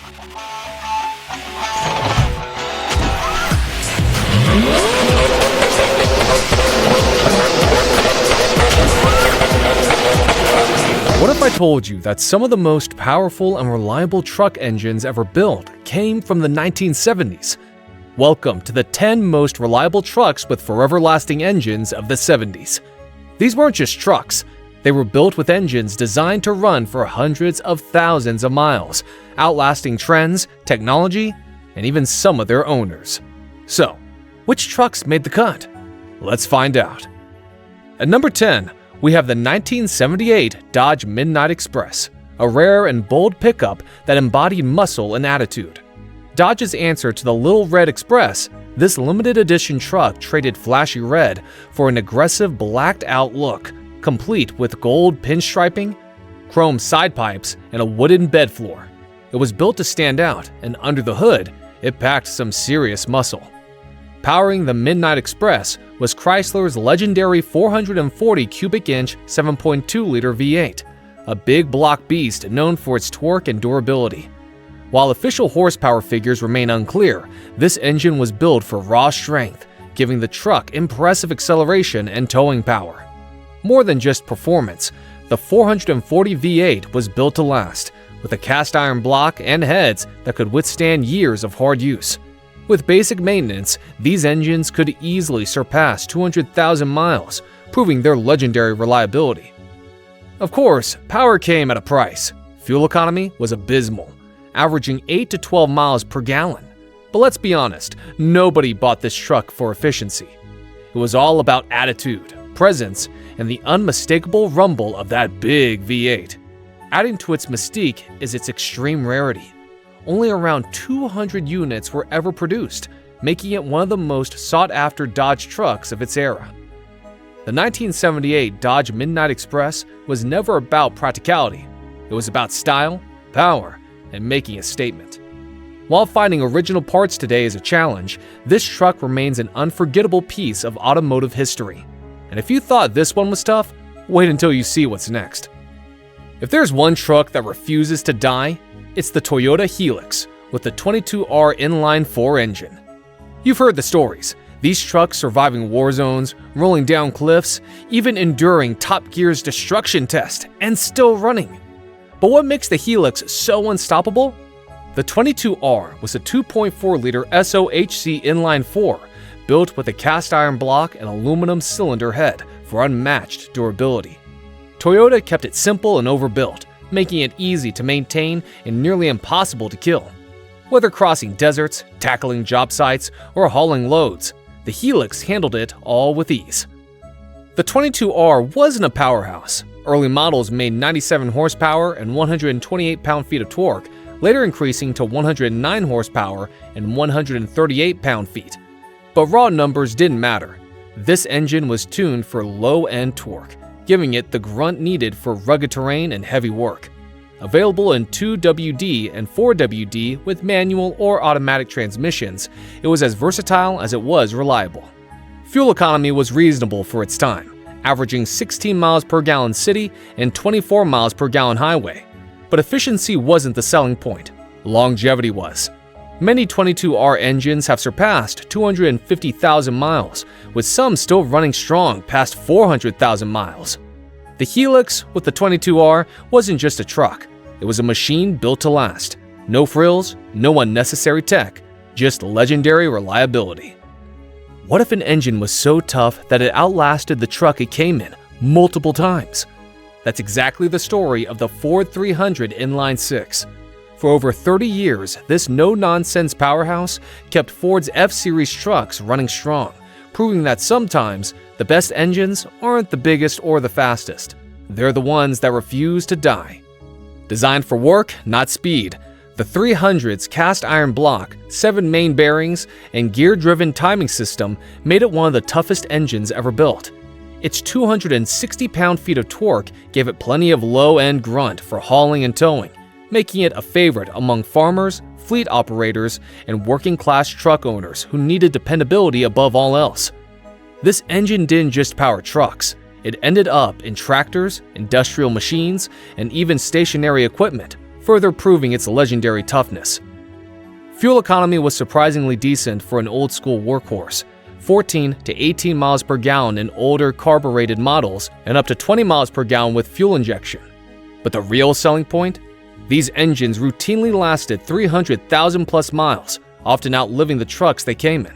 What if I told you that some of the most powerful and reliable truck engines ever built came from the 1970s? Welcome to the 10 most reliable trucks with forever-lasting engines of the 70s. These weren't just trucks. They were built with engines designed to run for hundreds of thousands of miles, outlasting trends, technology, and even some of their owners. So, which trucks made the cut? Let's find out. At number 10, we have the 1978 Dodge Midnite Express, a rare and bold pickup that embodied muscle and attitude. Dodge's answer to the Little Red Express, this limited edition truck traded flashy red for an aggressive blacked-out look, complete with gold pinstriping, chrome side pipes, and a wooden bed floor. It was built to stand out, and under the hood, it packed some serious muscle. Powering the Midnite Express was Chrysler's legendary 440 cubic inch 7.2-liter V8, a big block beast known for its torque and durability. While official horsepower figures remain unclear, this engine was built for raw strength, giving the truck impressive acceleration and towing power. More than just performance, the 440 V8 was built to last, with a cast iron block and heads that could withstand years of hard use. With basic maintenance, these engines could easily surpass 200,000 miles, proving their legendary reliability. Of course, power came at a price. Fuel economy was abysmal, averaging 8 to 12 miles per gallon. But let's be honest, nobody bought this truck for efficiency. It was all about attitude, presence, and the unmistakable rumble of that big V8. Adding to its mystique is its extreme rarity. Only around 200 units were ever produced, making it one of the most sought-after Dodge trucks of its era. The 1978 Dodge Midnite Express was never about practicality. It was about style, power, and making a statement. While finding original parts today is a challenge, this truck remains an unforgettable piece of automotive history. And if you thought this one was tough, wait until you see what's next. If there's one truck that refuses to die, it's the Toyota Hilux with the 22R inline-4 engine. You've heard the stories. These trucks surviving war zones, rolling down cliffs, even enduring Top Gear's destruction test, and still running. But what makes the Hilux so unstoppable? The 22R was a 2.4-liter SOHC inline-4, built with a cast iron block and aluminum cylinder head for unmatched durability. Toyota kept it simple and overbuilt, making it easy to maintain and nearly impossible to kill. Whether crossing deserts, tackling job sites, or hauling loads, the Hilux handled it all with ease. The 22R wasn't a powerhouse. Early models made 97 horsepower and 128 pound-feet of torque, later increasing to 109 horsepower and 138 pound-feet. But raw numbers didn't matter. This engine was tuned for low-end torque, giving it the grunt needed for rugged terrain and heavy work. Available in 2WD and 4WD with manual or automatic transmissions, it was as versatile as it was reliable. Fuel economy was reasonable for its time, averaging 16 miles per gallon city and 24 miles per gallon highway. But efficiency wasn't the selling point. Longevity was. Many 22R engines have surpassed 250,000 miles, with some still running strong past 400,000 miles. The Hilux with the 22R wasn't just a truck, it was a machine built to last. No frills, no unnecessary tech, just legendary reliability. What if an engine was so tough that it outlasted the truck it came in multiple times? That's exactly the story of the Ford 300 Inline-Six. For over 30 years, this no-nonsense powerhouse kept Ford's F-Series trucks running strong, proving that sometimes the best engines aren't the biggest or the fastest. They're the ones that refuse to die. Designed for work, not speed, the 300's cast iron block, 7 main bearings, and gear-driven timing system made it one of the toughest engines ever built. Its 260 pound-feet of torque gave it plenty of low-end grunt for hauling and towing, making it a favorite among farmers, fleet operators, and working-class truck owners who needed dependability above all else. This engine didn't just power trucks. It ended up in tractors, industrial machines, and even stationary equipment, further proving its legendary toughness. Fuel economy was surprisingly decent for an old-school workhorse, 14 to 18 miles per gallon in older carbureted models and up to 20 miles per gallon with fuel injection. But the real selling point? These engines routinely lasted 300,000 plus miles, often outliving the trucks they came in.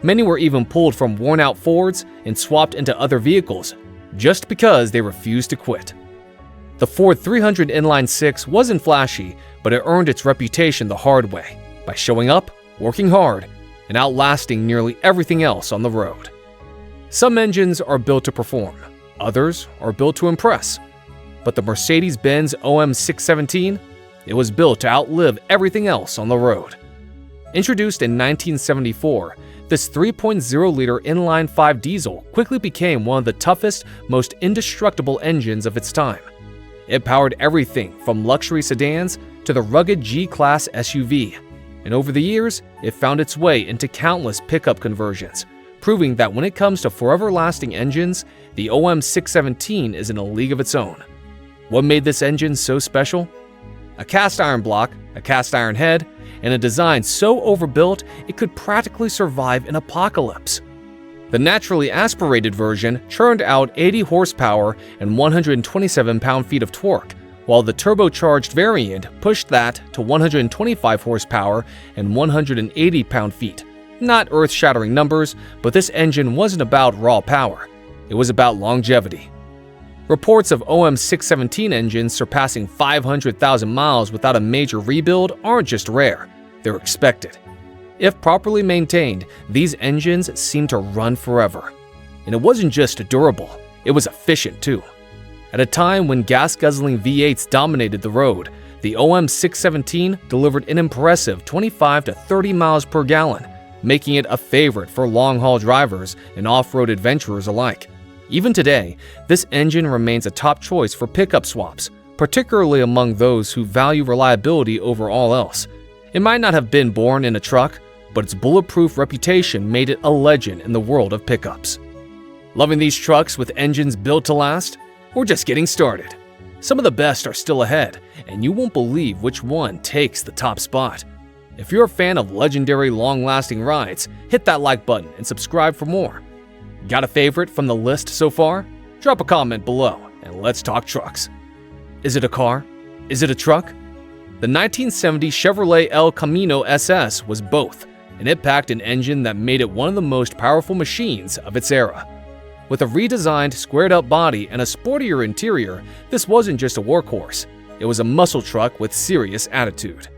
Many were even pulled from worn-out Fords and swapped into other vehicles just because they refused to quit. The Ford 300 Inline-Six wasn't flashy, but it earned its reputation the hard way, by showing up, working hard, and outlasting nearly everything else on the road. Some engines are built to perform, others are built to impress. But the Mercedes-Benz OM617, it was built to outlive everything else on the road. Introduced in 1974, this 3.0-liter inline-5 diesel quickly became one of the toughest, most indestructible engines of its time. It powered everything from luxury sedans to the rugged G-Class SUV, and over the years, it found its way into countless pickup conversions, proving that when it comes to forever-lasting engines, the OM617 is in a league of its own. What made this engine so special? A cast iron block, a cast iron head, and a design so overbuilt it could practically survive an apocalypse. The naturally aspirated version churned out 80 horsepower and 127 pound-feet of torque, while the turbocharged variant pushed that to 125 horsepower and 180 pound-feet. Not earth-shattering numbers, but this engine wasn't about raw power. It was about longevity. Reports of OM617 engines surpassing 500,000 miles without a major rebuild aren't just rare, they're expected. If properly maintained, these engines seem to run forever. And it wasn't just durable, it was efficient too. At a time when gas-guzzling V8s dominated the road, the OM617 delivered an impressive 25 to 30 miles per gallon, making it a favorite for long-haul drivers and off-road adventurers alike. Even today, this engine remains a top choice for pickup swaps, particularly among those who value reliability over all else. It might not have been born in a truck, but its bulletproof reputation made it a legend in the world of pickups. Loving these trucks with engines built to last? We're just getting started. Some of the best are still ahead, and you won't believe which one takes the top spot. If you're a fan of legendary long-lasting rides, hit that like button and subscribe for more. Got a favorite from the list so far? Drop a comment below and let's talk trucks. Is it a car? Is it a truck? The 1970 Chevrolet El Camino SS was both, and it packed an engine that made it one of the most powerful machines of its era. With a redesigned, squared-up body and a sportier interior, this wasn't just a workhorse. It was a muscle truck with serious attitude.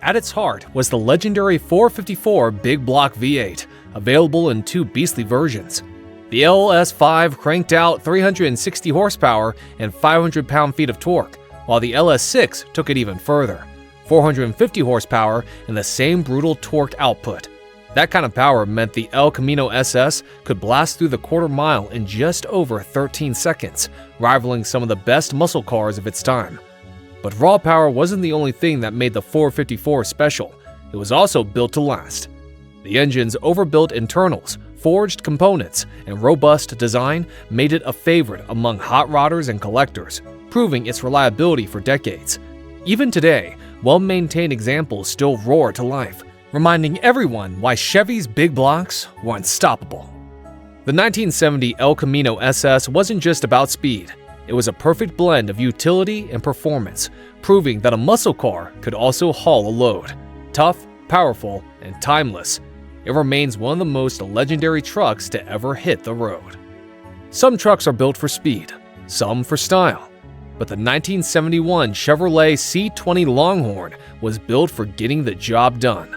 At its heart was the legendary 454 big block V8, available in two beastly versions. The LS5 cranked out 360 horsepower and 500 pound-feet of torque, while the LS6 took it even further, 450 horsepower and the same brutal torque output. That kind of power meant the El Camino SS could blast through the quarter mile in just over 13 seconds, rivaling some of the best muscle cars of its time. But raw power wasn't the only thing that made the 454 special. It was also built to last. The engine's overbuilt internals, forged components, and robust design made it a favorite among hot rodders and collectors, proving its reliability for decades. Even today, well-maintained examples still roar to life, reminding everyone why Chevy's big blocks were unstoppable. The 1970 El Camino SS wasn't just about speed. It was a perfect blend of utility and performance, proving that a muscle car could also haul a load. Tough, powerful, and timeless, it remains one of the most legendary trucks to ever hit the road. Some trucks are built for speed, some for style, but the 1971 Chevrolet C20 Longhorn was built for getting the job done.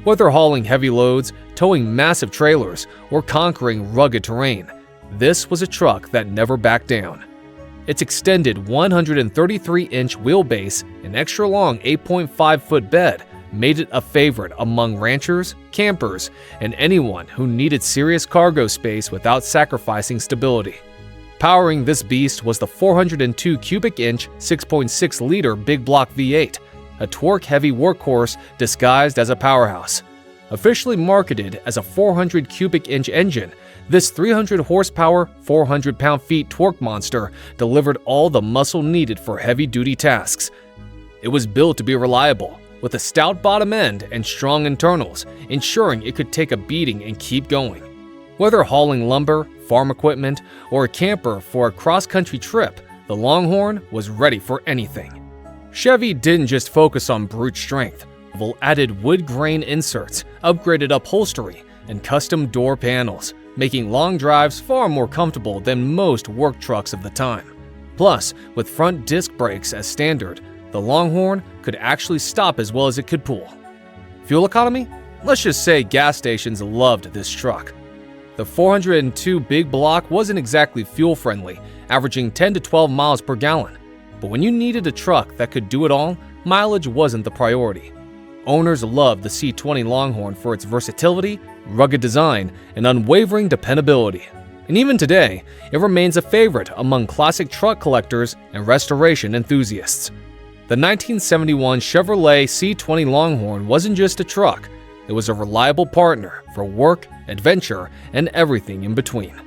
Whether hauling heavy loads, towing massive trailers, or conquering rugged terrain, this was a truck that never backed down. Its extended 133-inch wheelbase and extra-long 8.5-foot bed made it a favorite among ranchers, campers, and anyone who needed serious cargo space without sacrificing stability. Powering this beast was the 402 cubic inch 6.6-liter big block V8, a torque-heavy workhorse disguised as a powerhouse. Officially marketed as a 400 cubic inch engine, this 300 horsepower, 400 pound-feet torque monster delivered all the muscle needed for heavy-duty tasks. It was built to be reliable, with a stout bottom end and strong internals, ensuring it could take a beating and keep going. Whether hauling lumber, farm equipment, or a camper for a cross-country trip, the Longhorn was ready for anything. Chevy didn't just focus on brute strength. They added wood grain inserts, upgraded upholstery, and custom door panels, making long drives far more comfortable than most work trucks of the time. Plus, with front disc brakes as standard, the Longhorn could actually stop as well as it could pull. Fuel economy? Let's just say gas stations loved this truck. The 402 big block wasn't exactly fuel-friendly, averaging 10 to 12 miles per gallon. But when you needed a truck that could do it all, mileage wasn't the priority. Owners loved the C20 Longhorn for its versatility, rugged design, and unwavering dependability. And even today, it remains a favorite among classic truck collectors and restoration enthusiasts. The 1971 Chevrolet C20 Longhorn wasn't just a truck, it was a reliable partner for work, adventure, and everything in between.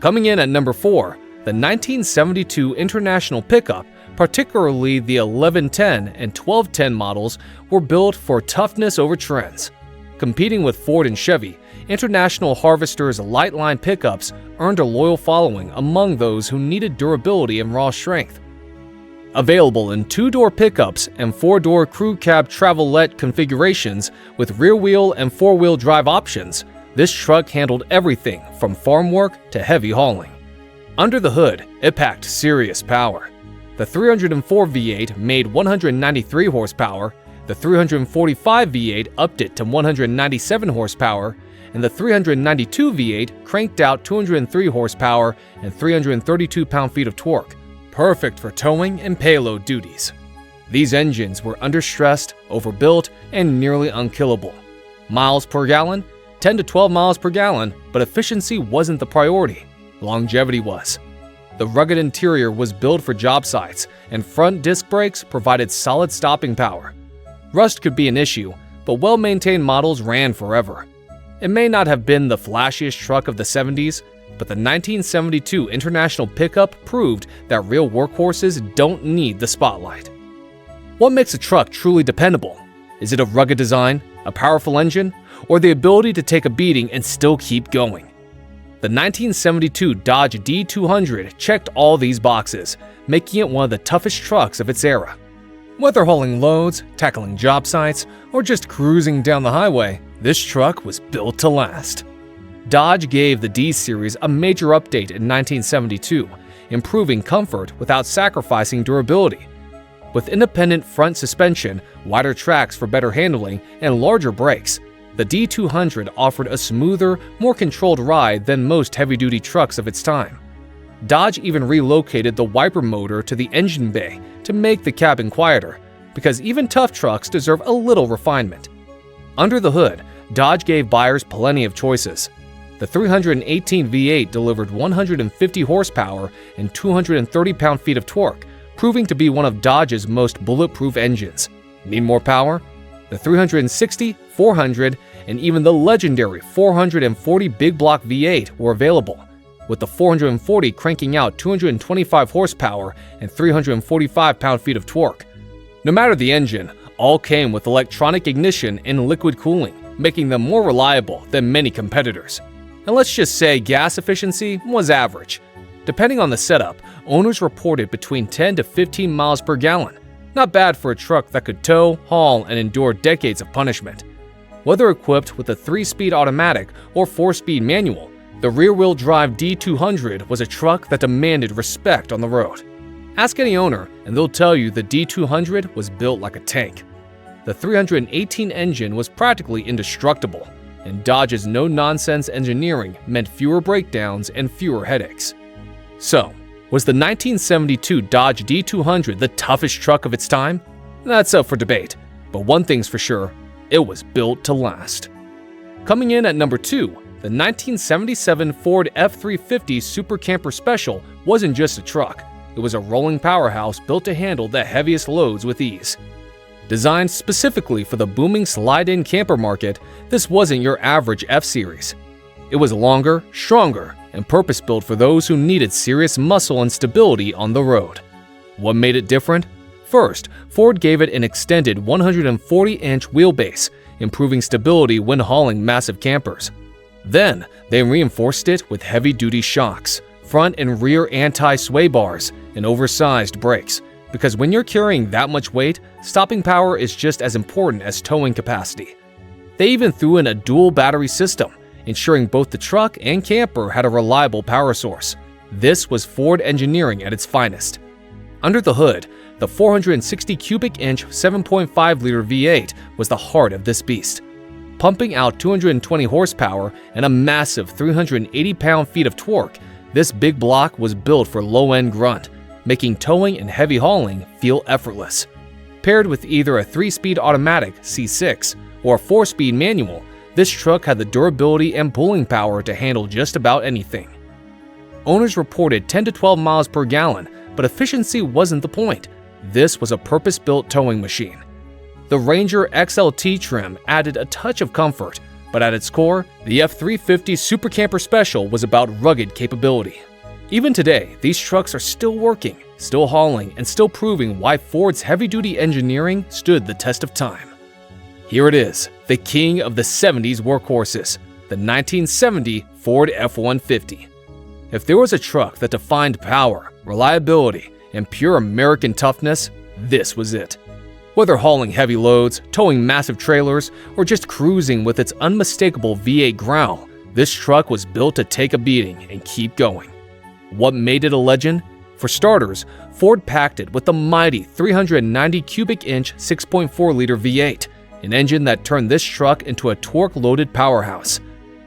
Coming in at number 4, the 1972 International pickup, particularly the 1110 and 1210 models, were built for toughness over trends. Competing with Ford and Chevy, International Harvester's light line pickups earned a loyal following among those who needed durability and raw strength. Available in 2-door pickups and 4-door crew cab travelette configurations with rear-wheel and 4-wheel drive options, this truck handled everything from farm work to heavy hauling. Under the hood, it packed serious power. The 304 V8 made 193 horsepower, the 345 V8 upped it to 197 horsepower, and the 392 V8 cranked out 203 horsepower and 332 pound-feet of torque, perfect for towing and payload duties. These engines were understressed, overbuilt, and nearly unkillable. Miles per gallon? 10 to 12 miles per gallon, but efficiency wasn't the priority. Longevity was. The rugged interior was built for job sites, and front disc brakes provided solid stopping power. Rust could be an issue, but well-maintained models ran forever. It may not have been the flashiest truck of the 70s, but the 1972 International pickup proved that real workhorses don't need the spotlight. What makes a truck truly dependable? Is it a rugged design, a powerful engine, or the ability to take a beating and still keep going? The 1972 Dodge D200 checked all these boxes, making it one of the toughest trucks of its era. Whether hauling loads, tackling job sites, or just cruising down the highway, this truck was built to last. Dodge gave the D-Series a major update in 1972, improving comfort without sacrificing durability. With independent front suspension, wider tracks for better handling, and larger brakes, the D200 offered a smoother, more controlled ride than most heavy-duty trucks of its time. Dodge even relocated the wiper motor to the engine bay to make the cabin quieter, because even tough trucks deserve a little refinement. Under the hood, Dodge gave buyers plenty of choices. The 318 V8 delivered 150 horsepower and 230 pound-feet of torque, proving to be one of Dodge's most bulletproof engines. Need more power? The 360, 400, and even the legendary 440 big block V8 were available, with the 440 cranking out 225 horsepower and 345 pound-feet of torque. No matter the engine, all came with electronic ignition and liquid cooling, making them more reliable than many competitors. And let's just say gas efficiency was average. Depending on the setup, owners reported between 10 to 15 miles per gallon. Not bad for a truck that could tow, haul, and endure decades of punishment. Whether equipped with a 3-speed automatic or 4-speed manual, the rear-wheel drive D200 was a truck that demanded respect on the road. Ask any owner, and they'll tell you the D200 was built like a tank. The 318 engine was practically indestructible, and Dodge's no-nonsense engineering meant fewer breakdowns and fewer headaches. So, was the 1972 Dodge D200 the toughest truck of its time? That's up for debate, but one thing's for sure, it was built to last. Coming in at number 2, the 1977 Ford F-350 Super Camper Special wasn't just a truck, it was a rolling powerhouse built to handle the heaviest loads with ease. Designed specifically for the booming slide-in camper market, this wasn't your average F-Series. It was longer, stronger, and purpose-built for those who needed serious muscle and stability on the road. What made it different? First, Ford gave it an extended 140-inch wheelbase, improving stability when hauling massive campers. Then, they reinforced it with heavy-duty shocks, front and rear anti-sway bars, and oversized brakes, because when you're carrying that much weight, stopping power is just as important as towing capacity. They even threw in a dual battery system, ensuring both the truck and camper had a reliable power source. This was Ford engineering at its finest. Under the hood, the 460 cubic inch 7.5-liter V8 was the heart of this beast. Pumping out 220 horsepower and a massive 380 pound-feet of torque, this big block was built for low-end grunt, making towing and heavy hauling feel effortless. Paired with either a 3-speed automatic C6 or a 4-speed manual, this truck had the durability and pulling power to handle just about anything. Owners reported 10 to 12 miles per gallon, but efficiency wasn't the point. This was a purpose-built towing machine. The Ranger XLT trim added a touch of comfort, but at its core, the F350 Super Camper Special was about rugged capability. Even today, these trucks are still working, still hauling, and still proving why Ford's heavy-duty engineering stood the test of time. Here it is, the king of the 70s workhorses, the 1970 Ford F-150. If there was a truck that defined power, reliability, and pure American toughness, this was it. Whether hauling heavy loads, towing massive trailers, or just cruising with its unmistakable V8 growl, this truck was built to take a beating and keep going. What made it a legend? For starters, Ford packed it with the mighty 390 cubic inch 6.4-liter V8, an engine that turned this truck into a torque-loaded powerhouse.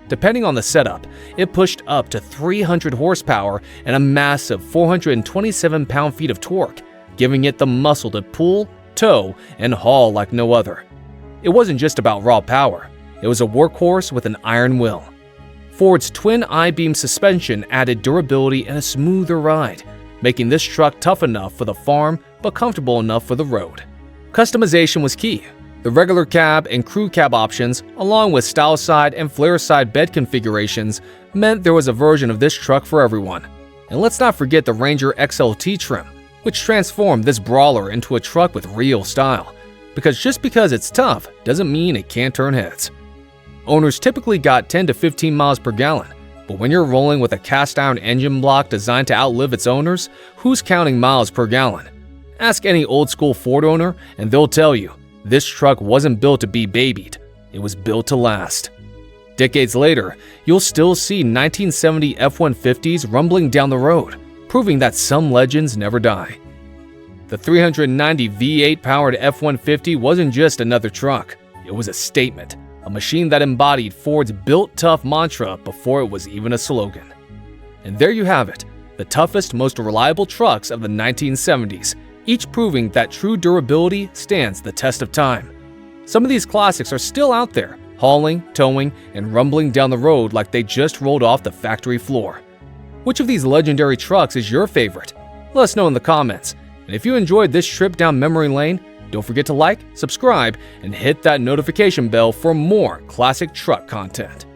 Depending on the setup, it pushed up to 300 horsepower and a massive 427 pound-feet of torque, giving it the muscle to pull, tow, and haul like no other. It wasn't just about raw power, it was a workhorse with an iron will. Ford's twin I-beam suspension added durability and a smoother ride, making this truck tough enough for the farm but comfortable enough for the road. Customization was key. The regular cab and crew cab options, along with style side and flare side bed configurations, meant there was a version of this truck for everyone. And let's not forget the Ranger XLT trim, which transformed this brawler into a truck with real style. Because just because it's tough doesn't mean it can't turn heads. Owners typically got 10 to 15 miles per gallon, but when you're rolling with a cast iron engine block designed to outlive its owners, who's counting miles per gallon? Ask any old school Ford owner and they'll tell you, this truck wasn't built to be babied, it was built to last. Decades later, you'll still see 1970 F-150s rumbling down the road, proving that some legends never die. The 390 V8-powered F-150 wasn't just another truck, it was a statement, a machine that embodied Ford's Built Tough mantra before it was even a slogan. And there you have it, the toughest, most reliable trucks of the 1970s, each proving that true durability stands the test of time. Some of these classics are still out there, hauling, towing, and rumbling down the road like they just rolled off the factory floor. Which of these legendary trucks is your favorite? Let us know in the comments. And if you enjoyed this trip down memory lane, don't forget to like, subscribe, and hit that notification bell for more classic truck content.